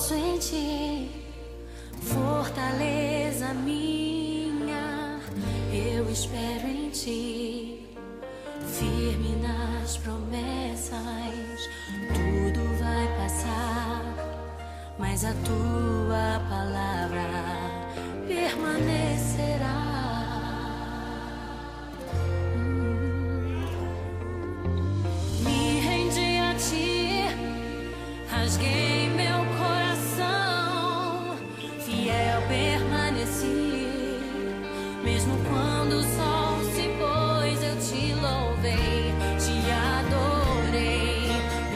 posso em ti, fortaleza minha, eu espero em ti, firme nas promessas, tudo vai passar, mas a tua palavra permanecerá. Me rendi a ti, rasguei meu coração, fiel permaneci, mesmo quando o sol se pôs, eu te louvei, te adorei,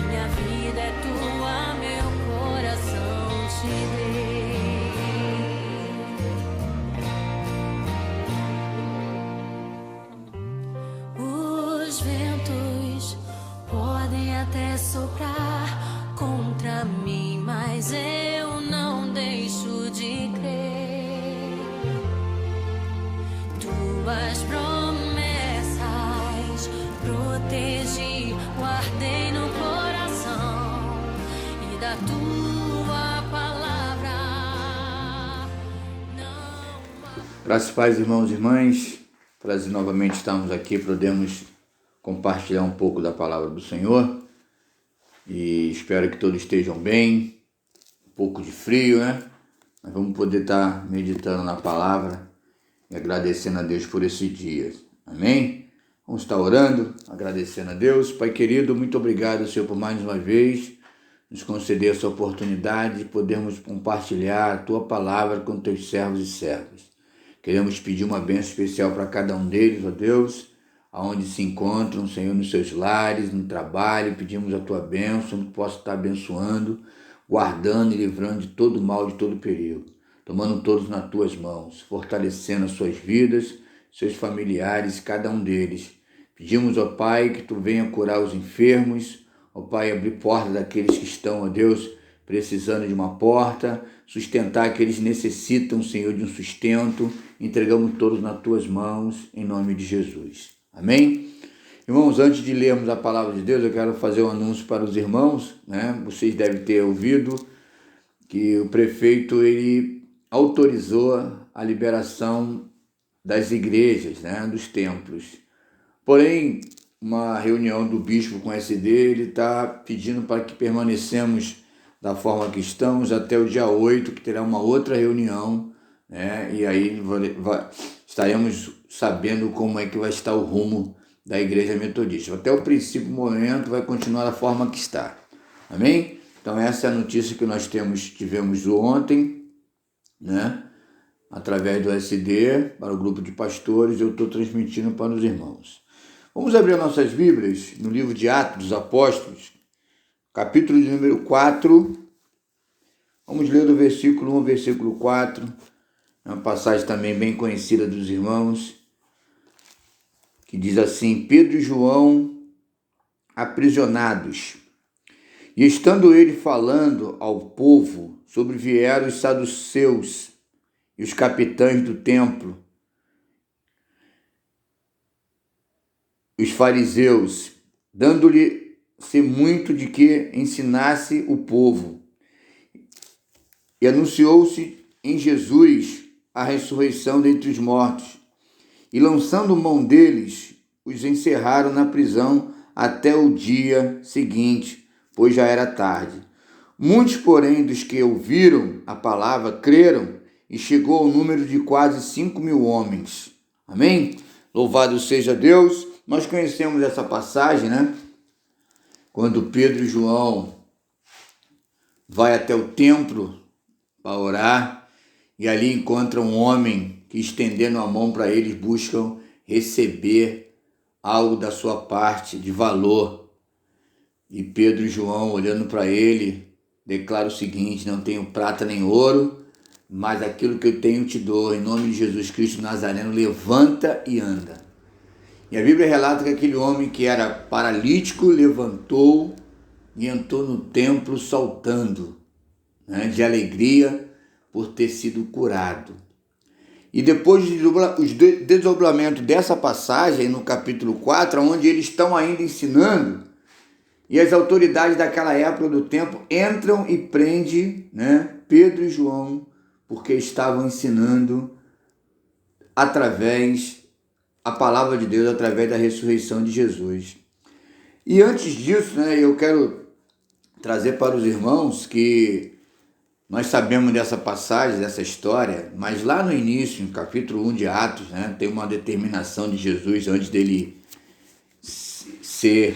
minha vida é tua, meu coração te dei. Os ventos podem até soprar contra mim, mas eu não deixo de crer. Tuas promessas protegi, guardei no coração, e da tua palavra não. Graças e paz, irmãos e irmãs. Prazer novamente estarmos aqui, podemos compartilhar um pouco da palavra do Senhor. E espero que todos estejam bem. Um pouco de frio, né? Mas vamos poder estar meditando na palavra e agradecendo a Deus por esse dia. Amém? Vamos estar orando, agradecendo a Deus. Pai querido, muito obrigado, Senhor, por mais uma vez nos conceder essa oportunidade de podermos compartilhar a Tua palavra com Teus servos e servas. Queremos pedir uma bênção especial para cada um deles, ó Deus, aonde se encontram, Senhor, nos seus lares, no trabalho. Pedimos a Tua bênção, que possa estar abençoando, guardando e livrando de todo mal, de todo perigo, tomando todos nas Tuas mãos, fortalecendo as suas vidas, seus familiares, cada um deles. Pedimos, ó Pai, que Tu venha curar os enfermos, ó Pai, abrir portas daqueles que estão, ó Deus, precisando de uma porta, sustentar aqueles que necessitam, Senhor, de um sustento. Entregamos todos nas Tuas mãos, em nome de Jesus. Amém? Irmãos, antes de lermos a palavra de Deus, eu quero fazer um anúncio para os irmãos, né? Vocês devem ter ouvido que o prefeito, ele autorizou a liberação das igrejas, né? Dos templos. Porém, uma reunião do bispo com o SD, ele está pedindo para que permanecemos da forma que estamos até o dia 8, que terá uma outra reunião, né? E aí estaremos sabendo como é que vai estar o rumo da Igreja Metodista. Até o princípio, momento, vai continuar da forma que está. Amém? Então essa é a notícia que nós tivemos ontem, né? Através do SD, para o grupo de pastores, eu estou transmitindo para os irmãos. Vamos abrir nossas Bíblias no livro de Atos dos Apóstolos, capítulo de número 4. Vamos ler do versículo 1 ao versículo 4. É uma passagem também bem conhecida dos irmãos, que diz assim: Pedro e João aprisionados. E estando ele falando ao povo, sobrevieram os saduceus e os capitães do templo, os fariseus, dando-lhe-se muito de que ensinasse o povo. E anunciou-se em Jesus a ressurreição dentre os mortos. E lançando mão deles, os encerraram na prisão até o dia seguinte, pois já era tarde. Muitos, porém, dos que ouviram a palavra, creram, e chegou ao número de quase 5.000 homens. Amém? Louvado seja Deus. Nós conhecemos essa passagem, né? Quando Pedro e João vai até o templo para orar, e ali encontram um homem que, estendendo a mão para eles, buscam receber algo da sua parte de valor. E Pedro e João, olhando para ele, declaram o seguinte: não tenho prata nem ouro, mas aquilo que eu tenho te dou, em nome de Jesus Cristo Nazareno, levanta e anda. E a Bíblia relata que aquele homem que era paralítico levantou e entrou no templo saltando, né, de alegria por ter sido curado. E depois do desdobramento dessa passagem, no capítulo 4, onde eles estão ainda ensinando, E as autoridades daquela época do tempo entram e prendem, né, Pedro e João, porque estavam ensinando através a palavra de Deus, através da ressurreição de Jesus. E antes disso, né, eu quero trazer para os irmãos que nós sabemos dessa passagem, dessa história, mas lá no início, no capítulo 1 de Atos, né, tem uma determinação de Jesus antes dele ser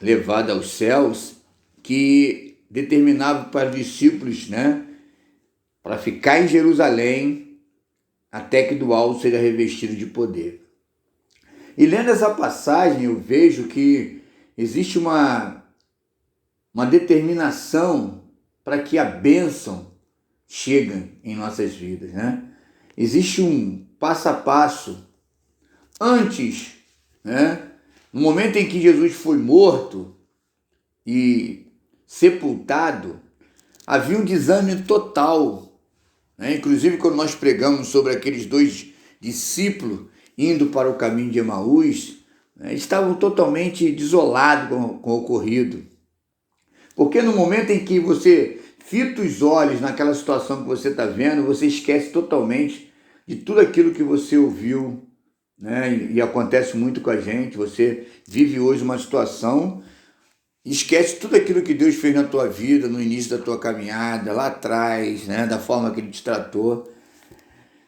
levado aos céus, que determinava para os discípulos, né, para ficar em Jerusalém até que do alto seja revestido de poder. E lendo essa passagem eu vejo que existe uma determinação para que a bênção chegue em nossas vidas, né? Existe um passo a passo. Antes, né, no momento em que Jesus foi morto e sepultado, havia um desânimo total, né? Inclusive, quando nós pregamos sobre aqueles 2 discípulos indo para o caminho de Emaús, né, estavam totalmente desolados com o ocorrido. Porque no momento em que você fita os olhos naquela situação que você está vendo, você esquece totalmente de tudo aquilo que você ouviu, né? E acontece muito com a gente. Você vive hoje uma situação, esquece tudo aquilo que Deus fez na tua vida, no início da tua caminhada, lá atrás, né? Da forma que Ele te tratou.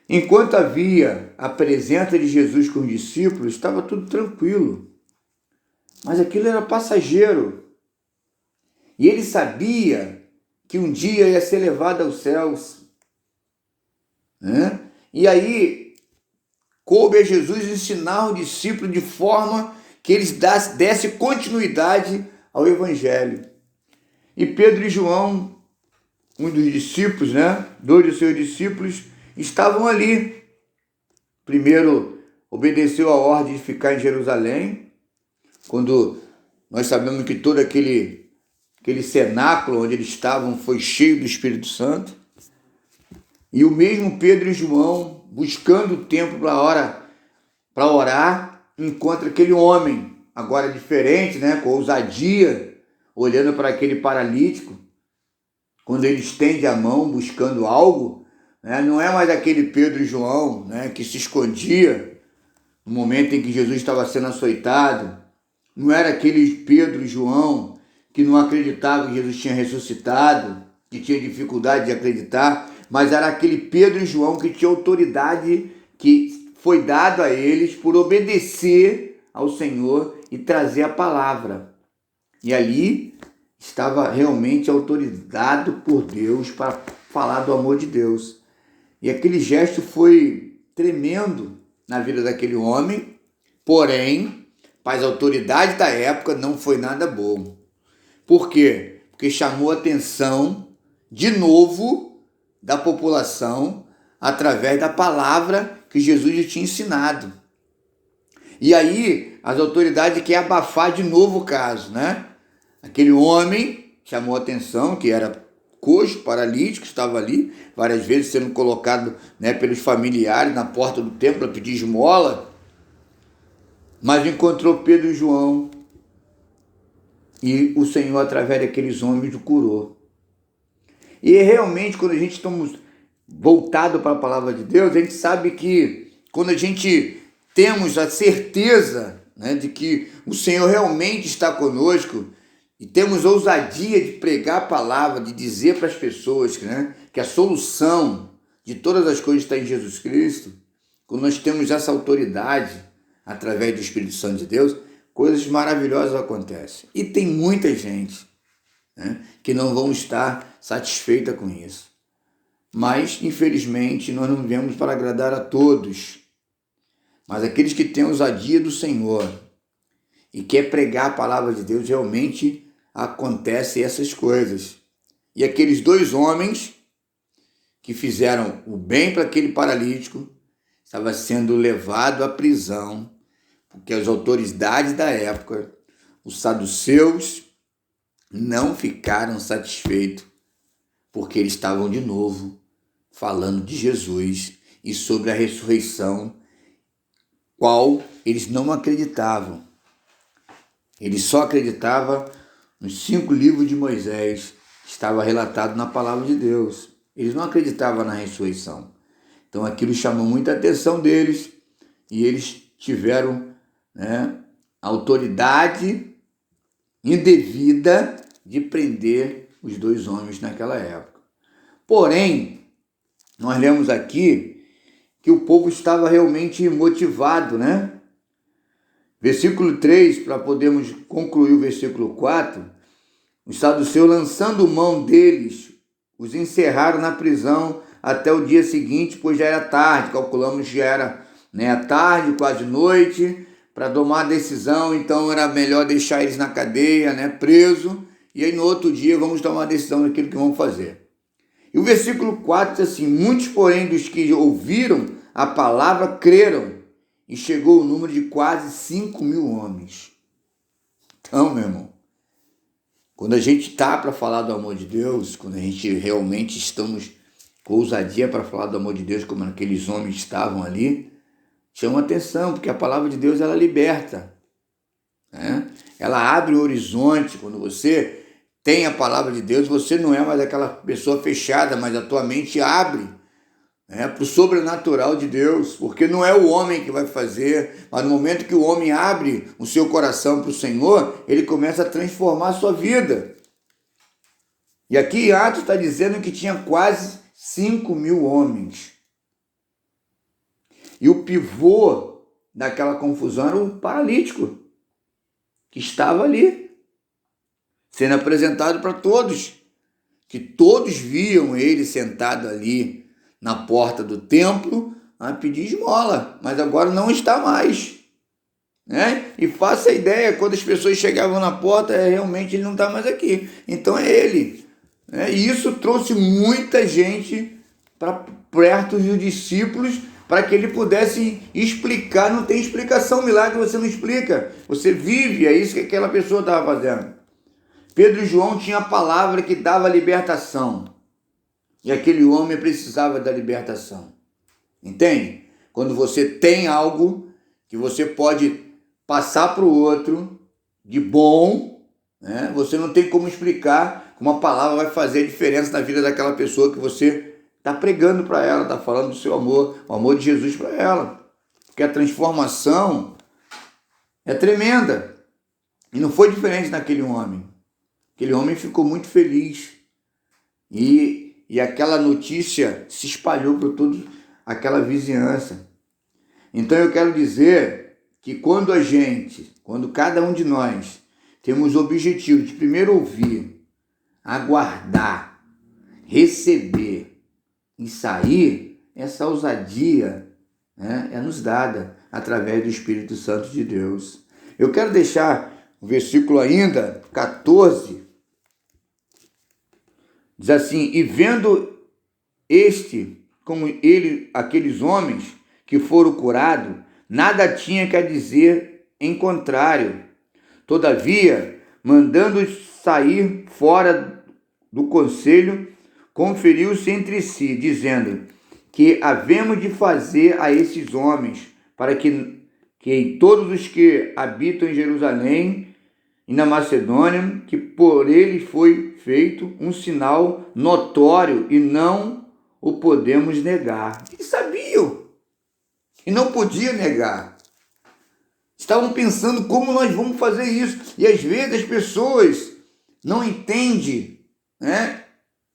Enquanto havia a presença de Jesus com os discípulos, estava tudo tranquilo. Mas aquilo era passageiro. E ele sabia que um dia ia ser levado aos céus, né? E aí coube a Jesus ensinar os discípulos de forma que eles dessem continuidade ao Evangelho. E Pedro e João, um dos discípulos, né, 2 de seus discípulos, estavam ali. Primeiro obedeceu a ordem de ficar em Jerusalém, quando nós sabemos que todo aquele cenáculo onde eles estavam foi cheio do Espírito Santo. E o mesmo Pedro e João, buscando o tempo para orar, encontra aquele homem, agora diferente, né, com ousadia, olhando para aquele paralítico. Quando ele estende a mão buscando algo, né, não é mais aquele Pedro e João, né, que se escondia no momento em que Jesus estava sendo açoitado. Não era aquele Pedro e João que não acreditavam que Jesus tinha ressuscitado, que tinha dificuldade de acreditar, mas era aquele Pedro e João que tinha autoridade que foi dado a eles por obedecer ao Senhor e trazer a palavra. E ali estava realmente autorizado por Deus para falar do amor de Deus. E aquele gesto foi tremendo na vida daquele homem, porém, para as autoridades da época não foi nada bom. Por quê? Porque chamou a atenção, de novo, da população, através da palavra que Jesus lhe tinha ensinado. E aí, as autoridades querem abafar de novo o caso, né? Aquele homem chamou a atenção, que era coxo, paralítico, estava ali, várias vezes sendo colocado, né, pelos familiares na porta do templo para pedir esmola, mas encontrou Pedro e João, e o Senhor, através daqueles homens, o curou. E realmente, quando a gente estamos voltado para a palavra de Deus, a gente sabe que quando a gente temos a certeza, né, de que o Senhor realmente está conosco, e temos ousadia de pregar a palavra, de dizer para as pessoas, né, que a solução de todas as coisas está em Jesus Cristo, quando nós temos essa autoridade através do Espírito Santo de Deus, coisas maravilhosas acontecem. E tem muita gente, né, que não vão estar satisfeita com isso. Mas, infelizmente, nós não vivemos para agradar a todos. Mas aqueles que têm a ousadia do Senhor e quer pregar a palavra de Deus, realmente acontecem essas coisas. E aqueles 2 homens que fizeram o bem para aquele paralítico estavam sendo levados à prisão, porque as autoridades da época, os saduceus, não ficaram satisfeitos, porque eles estavam de novo falando de Jesus e sobre a ressurreição, qual eles não acreditavam. Eles só acreditavam nos 5 livros de Moisés, estava relatado na palavra de Deus. Eles não acreditavam na ressurreição. Então aquilo chamou muita atenção deles e eles tiveram, autoridade indevida de prender os 2 homens naquela época. Porém, nós lemos aqui que o povo estava realmente motivado, Versículo 3, para podermos concluir o versículo 4, os saduceus, lançando mão deles, os encerraram na prisão até o dia seguinte, pois já era tarde, calculamos que já era tarde, quase noite, para tomar a decisão, então era melhor deixar eles na cadeia, preso, e aí no outro dia vamos tomar a decisão daquilo que vamos fazer. E o versículo 4 diz assim: muitos, porém, dos que ouviram a palavra creram, e chegou o número de quase 5.000 homens. Então, meu irmão, quando a gente está para falar do amor de Deus, quando a gente realmente estamos com ousadia para falar do amor de Deus, como aqueles homens estavam ali, chama atenção, porque a palavra de Deus, ela liberta. Ela abre o horizonte. Quando você tem a palavra de Deus, você não é mais aquela pessoa fechada, mas a tua mente abre para o sobrenatural de Deus, porque não é o homem que vai fazer, mas no momento que o homem abre o seu coração para o Senhor, ele começa a transformar a sua vida. E aqui Atos está dizendo que tinha quase 5.000 homens. E o pivô daquela confusão era o paralítico, que estava ali, sendo apresentado para todos, que todos viam ele sentado ali na porta do templo a pedir esmola, mas agora não está mais. E faça a ideia, quando as pessoas chegavam na porta, realmente ele não está mais aqui. Então é ele. E isso trouxe muita gente para perto dos discípulos, para que ele pudesse explicar. Não tem explicação, milagre você não explica. Você vive, é isso que aquela pessoa estava fazendo. Pedro e João tinham a palavra que dava libertação. E aquele homem precisava da libertação. Entende? Quando você tem algo que você pode passar para o outro de bom, você não tem como explicar como a palavra vai fazer diferença na vida daquela pessoa que você está pregando para ela, está falando do seu amor, o amor de Jesus para ela. Porque a transformação é tremenda. E não foi diferente naquele homem. Aquele homem ficou muito feliz. E aquela notícia se espalhou por toda aquela vizinhança. Então eu quero dizer que quando cada um de nós temos o objetivo de primeiro ouvir, aguardar, receber e sair, essa ousadia é nos dada através do Espírito Santo de Deus. Eu quero deixar o versículo ainda, 14, diz assim: e vendo como aqueles homens que foram curados, nada tinha que dizer em contrário. Todavia, mandando-os sair fora do conselho, conferiu-se entre si, dizendo: que havemos de fazer a esses homens, para que todos os que habitam em Jerusalém e na Macedônia, que por eles foi feito um sinal notório e não o podemos negar. Eles sabiam e não podiam negar. Estavam pensando como nós vamos fazer isso. E às vezes as pessoas não entendem,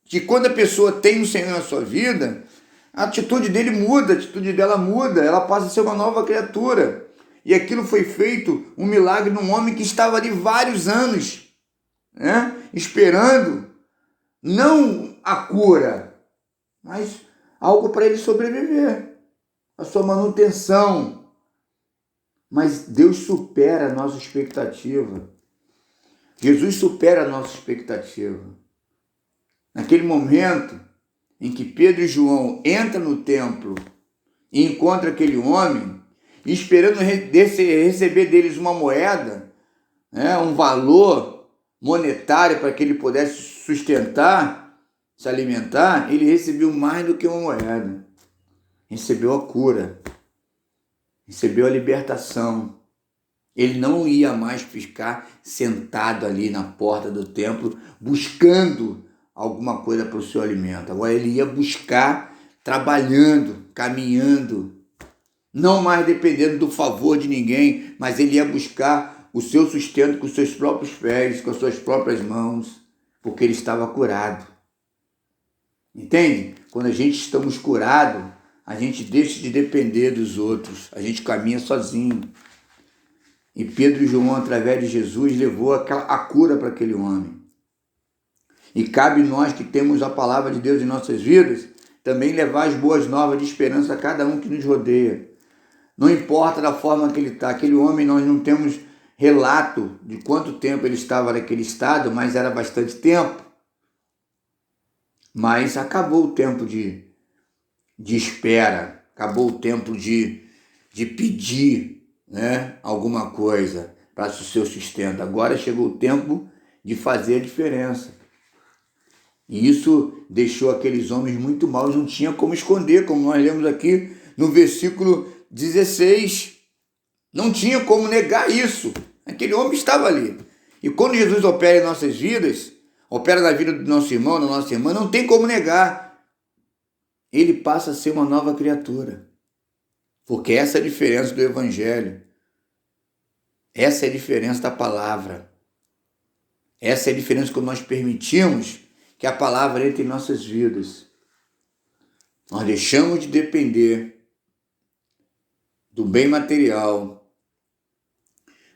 que quando a pessoa tem o Senhor na sua vida, a atitude dele muda, a atitude dela muda, ela passa a ser uma nova criatura. E aquilo foi feito, um milagre num homem que estava ali vários anos, esperando não a cura, mas algo para ele sobreviver, a sua manutenção. Mas Deus supera a nossa expectativa. Jesus supera a nossa expectativa. Naquele momento em que Pedro e João entram no templo e encontram aquele homem, esperando receber deles uma moeda, um valor monetário para que ele pudesse sustentar, se alimentar, ele recebeu mais do que uma moeda. Recebeu a cura, recebeu a libertação. Ele não ia mais ficar sentado ali na porta do templo buscando alguma coisa para o seu alimento. Agora ele ia buscar trabalhando, caminhando, não mais dependendo do favor de ninguém, mas ele ia buscar o seu sustento com os seus próprios pés, com as suas próprias mãos, porque ele estava curado. Entende? Quando a gente estamos curados, a gente deixa de depender dos outros, a gente caminha sozinho. E Pedro e João, através de Jesus, levou a cura para aquele homem. E cabe nós que temos a palavra de Deus em nossas vidas, também levar as boas novas de esperança a cada um que nos rodeia. Não importa da forma que ele está. Aquele homem, nós não temos relato de quanto tempo ele estava naquele estado, mas era bastante tempo. Mas acabou o tempo de espera, acabou o tempo de pedir, né, alguma coisa para o seu sustento. Agora chegou o tempo de fazer a diferença. E isso deixou aqueles homens muito maus, não tinha como esconder, como nós lemos aqui no versículo 16. Não tinha como negar isso. Aquele homem estava ali. E quando Jesus opera em nossas vidas, opera na vida do nosso irmão, da nossa irmã, não tem como negar. Ele passa a ser uma nova criatura. Porque essa é a diferença do Evangelho. Essa é a diferença da palavra. Essa é a diferença quando nós permitimos que a palavra entre em nossas vidas. Nós deixamos de depender do bem material,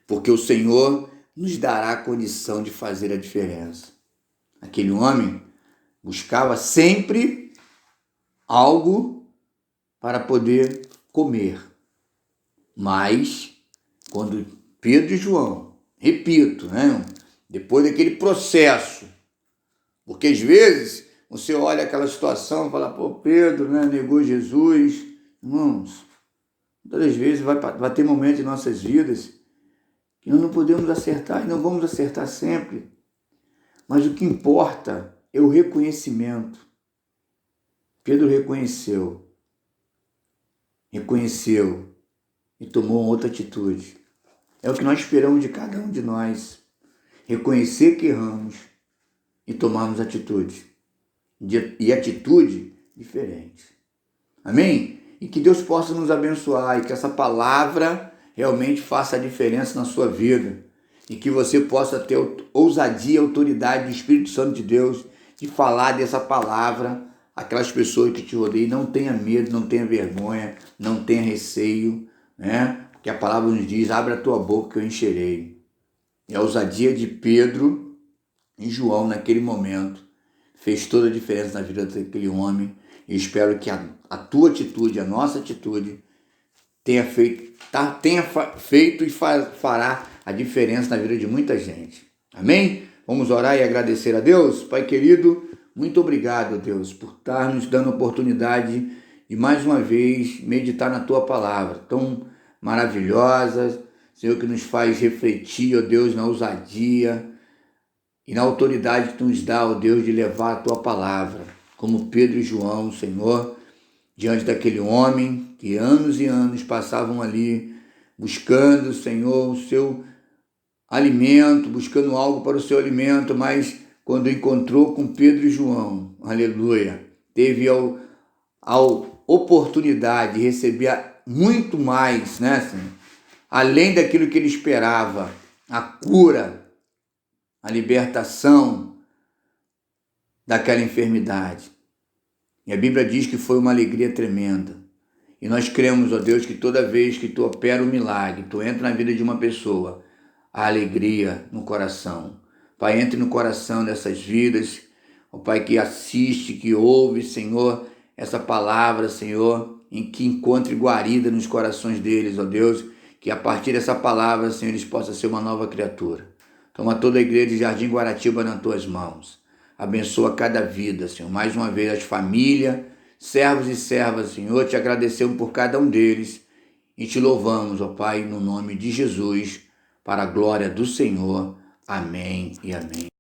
porque o Senhor nos dará a condição de fazer a diferença. Aquele homem buscava sempre algo para poder comer. Mas, quando Pedro e João, repito, né, depois daquele processo, porque às vezes você olha aquela situação e fala, pô, Pedro, né, negou Jesus. Irmãos, todas as vezes vai ter momentos em nossas vidas que nós não podemos acertar e não vamos acertar sempre. Mas o que importa é o reconhecimento. Pedro reconheceu e tomou uma outra atitude. É o que nós esperamos de cada um de nós. Reconhecer que erramos e tomarmos atitude. E atitude diferente. Amém? E que Deus possa nos abençoar e que essa palavra realmente faça a diferença na sua vida. E que você possa ter ousadia e autoridade do Espírito Santo de Deus de falar dessa palavra àquelas pessoas que te rodeiam. Não tenha medo, não tenha vergonha, não tenha receio, né? Porque a palavra nos diz, abre a tua boca que eu encherei. E a ousadia de Pedro e João, naquele momento, fez toda a diferença na vida daquele homem. E espero que a tua atitude, a nossa atitude, tenha feito e fará a diferença na vida de muita gente. Amém? Vamos orar e agradecer a Deus? Pai querido, muito obrigado, Deus, por estar nos dando a oportunidade de mais uma vez meditar na tua palavra, tão maravilhosa, Senhor, que nos faz refletir, ó Deus, na ousadia e na autoridade que tu nos dá, ó Deus, de levar a tua palavra, como Pedro e João, Senhor, diante daquele homem que anos e anos passavam ali buscando, Senhor, o seu alimento, buscando algo para o seu alimento, mas quando encontrou com Pedro e João, aleluia, teve a oportunidade de receber muito mais, né, Senhor? Além daquilo que ele esperava, a cura, a libertação daquela enfermidade. E a Bíblia diz que foi uma alegria tremenda. E nós cremos, ó Deus, que toda vez que tu opera um milagre, tu entra na vida de uma pessoa, há alegria no coração. Pai, entre no coração dessas vidas, ó Pai, que assiste, que ouve, Senhor, essa palavra, Senhor, em que encontre guarida nos corações deles, ó Deus, que a partir dessa palavra, Senhor, eles possam ser uma nova criatura. Toma toda a igreja de Jardim Guaratiba nas tuas mãos. Abençoa cada vida, Senhor. Mais uma vez as famílias, servos e servas, Senhor, te agradecemos por cada um deles e te louvamos, ó Pai, no nome de Jesus, para a glória do Senhor. Amém e amém.